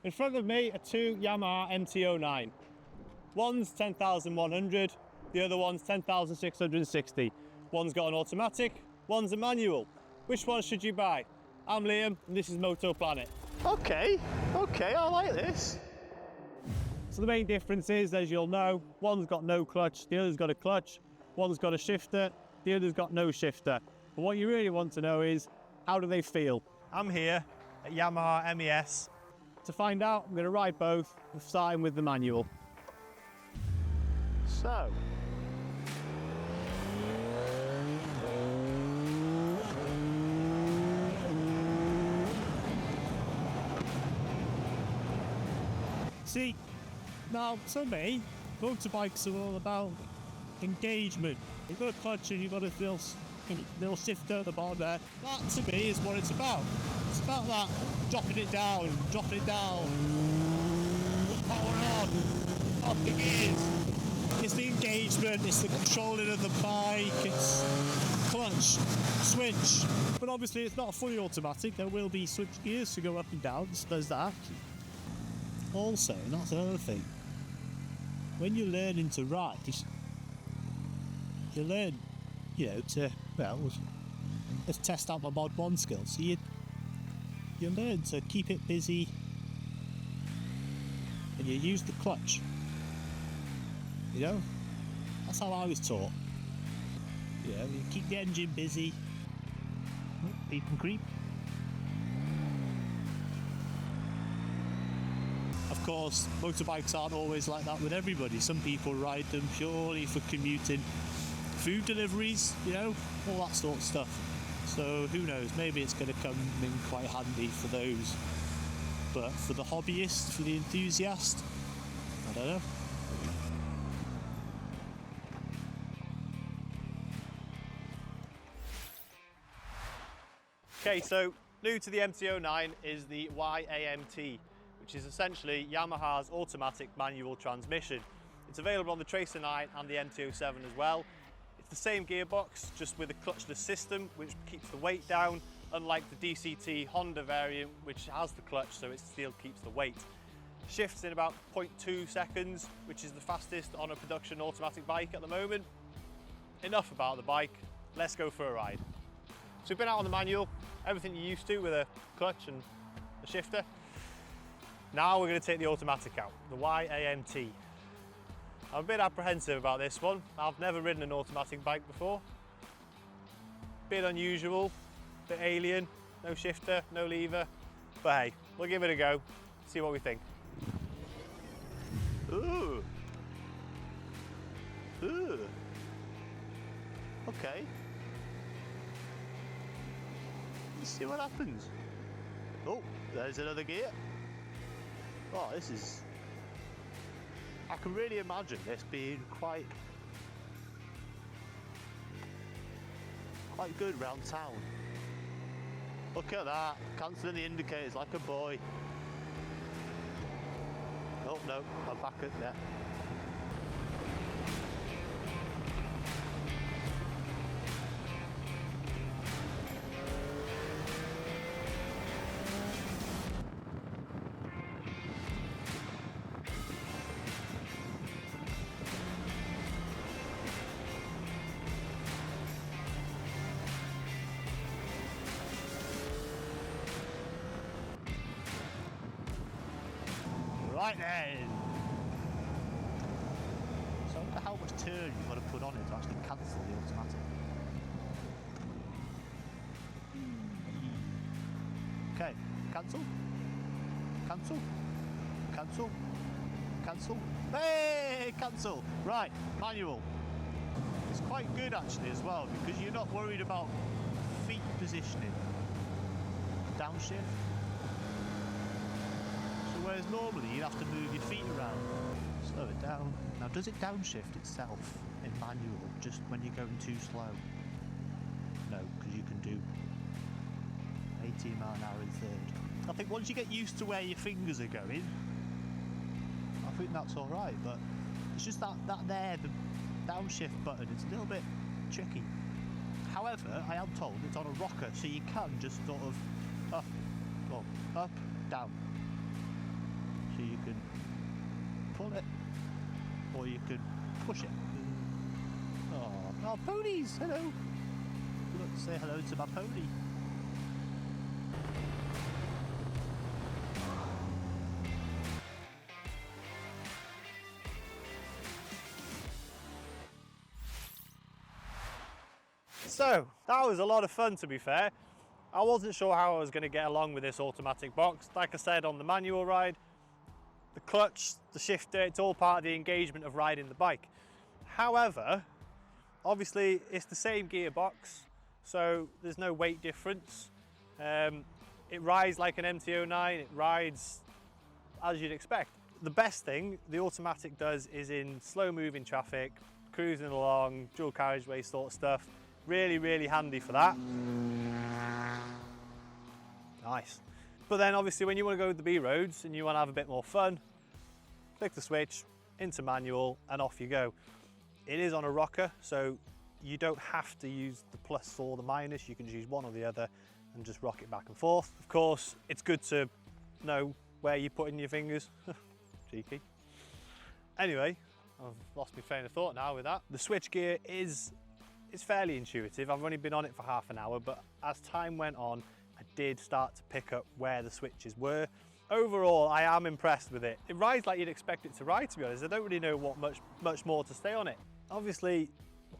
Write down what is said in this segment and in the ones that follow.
In front of me are two Yamaha MT-09. One's 10,100, the other one's 10,660. One's got an automatic, one's a manual. Which one should you buy? I'm Liam and this is Moto Planet. Okay, I like this. So the main difference is, as you'll know, one's got no clutch, the other's got a clutch, one's got a shifter, the other's got no shifter. But what you really want to know is, how do they feel? I'm here at Yamaha M.E.S. To find out, I'm going to ride both, starting with the manual. So, see, now to me, motorbikes are all about engagement. You've got a clutch and you've got a little shifter at the bottom there. That to me is what it's about. It's about that, dropping it down, power on, up the gears. It's the engagement, it's the controlling of the bike, it's clutch, switch. But obviously it's not fully automatic, there will be switch gears to go up and down, so there's that. Also, and that's another thing, when you're learning to ride, you learn, let's test out my Mod 1 skills. So you learn to keep it busy and you use the clutch. You know, that's how I was taught. You keep the engine busy, beep and creep. Of course, motorbikes aren't always like that with everybody. Some people ride them purely for commuting, food deliveries, all that sort of stuff. So who knows, maybe it's going to come in quite handy for those. But for the hobbyist, for the enthusiast, I don't know. Okay, so new to the MT-09 is the Y-AMT, which is essentially Yamaha's automatic manual transmission. It's available on the Tracer 9 and the MT-07 as well. It's the same gearbox, just with a clutchless system, which keeps the weight down, unlike the DCT Honda variant, which has the clutch, so it still keeps the weight. Shifts in about 0.2 seconds, which is the fastest on a production automatic bike at the moment. Enough about the bike, let's go for a ride. So we've been out on the manual, everything you're used to with a clutch and a shifter. Now we're going to take the automatic out, the Y-AMT. I'm a bit apprehensive about this one. I've never ridden an automatic bike before. Bit unusual, bit alien, no shifter, no lever. But hey, we'll give it a go, see what we think. ooh, okay. Let's see what happens. Oh, there's another gear. Oh, this is... I can really imagine this being quite good round town. Look at that, cancelling the indicators like a boy. Oh no, I'm back at there. Right then. So I wonder how much turn you've got to put on it to actually cancel the automatic. Okay, cancel, cancel, cancel, cancel. Hey, cancel. Right, manual. It's quite good actually as well because you're not worried about feet positioning. Downshift. Whereas normally you'd have to move your feet around. Slow it down. Now does it downshift itself in manual just when you're going too slow? No, because you can do 18 mile an hour in third. I think once you get used to where your fingers are going, I think that's alright, but it's just that there, the downshift button, it's a little bit tricky. However, I am told it's on a rocker, so you can just sort of up, down. or you can push it. Oh, ponies! Hello! Let's say hello to my pony. So, that was a lot of fun, to be fair. I wasn't sure how I was going to get along with this automatic box. Like I said, on the manual ride, the clutch, the shifter, it's all part of the engagement of riding the bike. However, obviously it's the same gearbox, so there's no weight difference. It rides like an MT-09, it rides as you'd expect. The best thing the automatic does is in slow moving traffic, cruising along, dual carriageway sort of stuff. Really, really handy for that. Nice. But then obviously when you want to go with the B roads and you want to have a bit more fun, click the switch, into manual, and off you go. It is on a rocker, so you don't have to use the plus or the minus. You can use one or the other and just rock it back and forth. Of course, it's good to know where you're putting your fingers. Cheeky. Anyway, I've lost my train of thought now with that. The switch gear is fairly intuitive. I've only been on it for half an hour, but as time went on, I did start to pick up where the switches were. Overall, I am impressed with it. It rides like you'd expect it to ride, to be honest. I don't really know what much more to say on it. Obviously,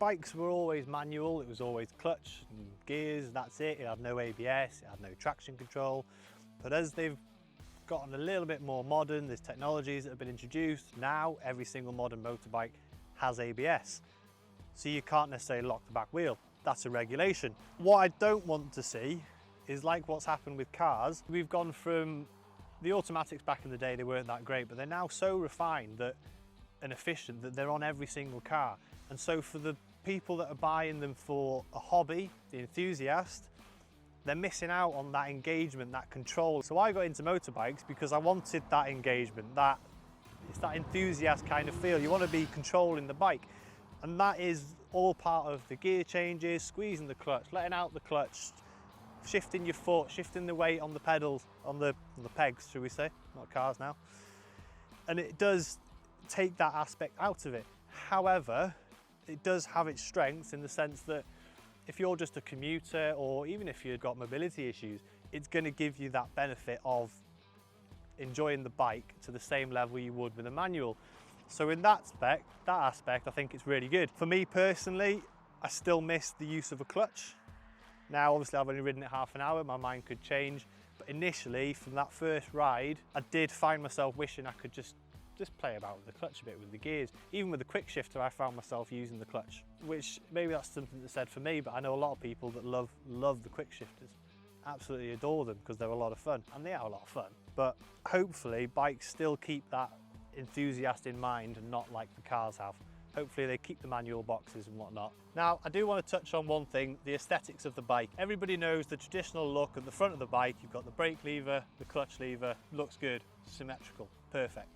bikes were always manual. It was always clutch and gears, that's it. It had no ABS, it had no traction control. But as they've gotten a little bit more modern, there's technologies that have been introduced. Now, every single modern motorbike has ABS. So you can't necessarily lock the back wheel. That's a regulation. What I don't want to see is like what's happened with cars. We've gone from the automatics back in the day, they weren't that great, but they're now so refined that and efficient that they're on every single car. And so for the people that are buying them for a hobby, the enthusiast, they're missing out on that engagement, that control. So I got into motorbikes because I wanted that engagement, it's that enthusiast kind of feel. You want to be controlling the bike. And that is all part of the gear changes, squeezing the clutch, letting out the clutch, shifting your foot, shifting the weight on the pedals, on the pegs, should we say, not cars now. And it does take that aspect out of it. However, it does have its strengths in the sense that if you're just a commuter or even if you've got mobility issues, it's going to give you that benefit of enjoying the bike to the same level you would with a manual. So in that aspect, I think it's really good. For me personally, I still miss the use of a clutch. Now, obviously I've only ridden it half an hour, my mind could change. But initially, from that first ride, I did find myself wishing I could just play about with the clutch a bit, with the gears. Even with the quick shifter, I found myself using the clutch, which maybe that's something that's said for me, but I know a lot of people that love the quick shifters. Absolutely adore them because they're a lot of fun, and they are a lot of fun. But hopefully bikes still keep that enthusiast in mind and not like the cars have. Hopefully they keep the manual boxes and whatnot. Now, I do want to touch on one thing, the aesthetics of the bike. Everybody knows the traditional look at the front of the bike. You've got the brake lever, the clutch lever, looks good, symmetrical, perfect.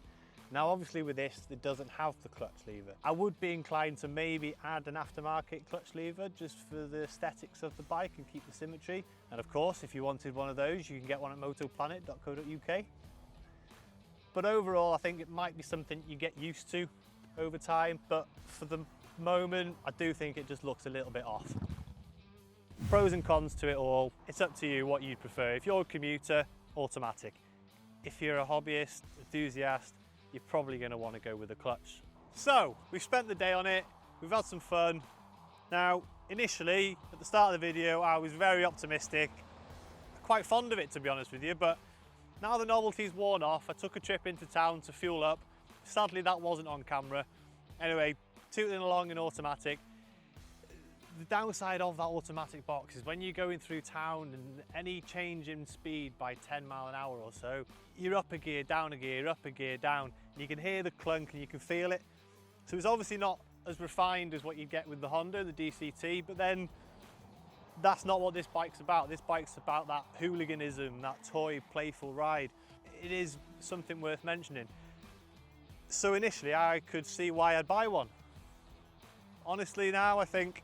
Now, obviously with this, it doesn't have the clutch lever. I would be inclined to maybe add an aftermarket clutch lever just for the aesthetics of the bike and keep the symmetry. And of course, if you wanted one of those, you can get one at motoplanet.co.uk. But overall, I think it might be something you get used to over time, but for the moment, I do think it just looks a little bit off. Pros and cons to it all, it's up to you what you'd prefer. If you're a commuter, automatic. If you're a hobbyist, enthusiast, you're probably going to want to go with a clutch. So, we've spent the day on it, we've had some fun. Now, initially, at the start of the video, I was very optimistic, quite fond of it to be honest with you, but now the novelty's worn off, I took a trip into town to fuel up. Sadly, that wasn't on camera. Anyway, tooting along in automatic. The downside of that automatic box is when you're going through town and any change in speed by 10 mile an hour or so, you're up a gear, down a gear, up a gear, down. And you can hear the clunk and you can feel it. So it's obviously not as refined as what you get with the Honda, the DCT, but then that's not what this bike's about. This bike's about that hooliganism, that toy, playful ride. It is something worth mentioning. So initially I could see why I'd buy one. Honestly now I think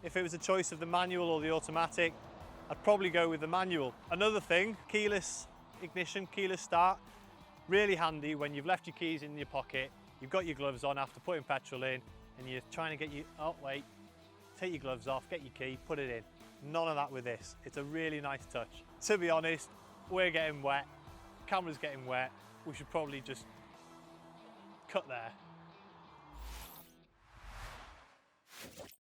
if it was a choice of the manual or the automatic, I'd probably go with the manual. Another thing, keyless ignition, keyless start. Really handy when you've left your keys in your pocket, you've got your gloves on after putting petrol in, and you're trying to get you, oh wait, take your gloves off, get your key, put it in. None of that with this. It's a really nice touch. To be honest, we're getting wet, camera's getting wet, we should probably just cut there.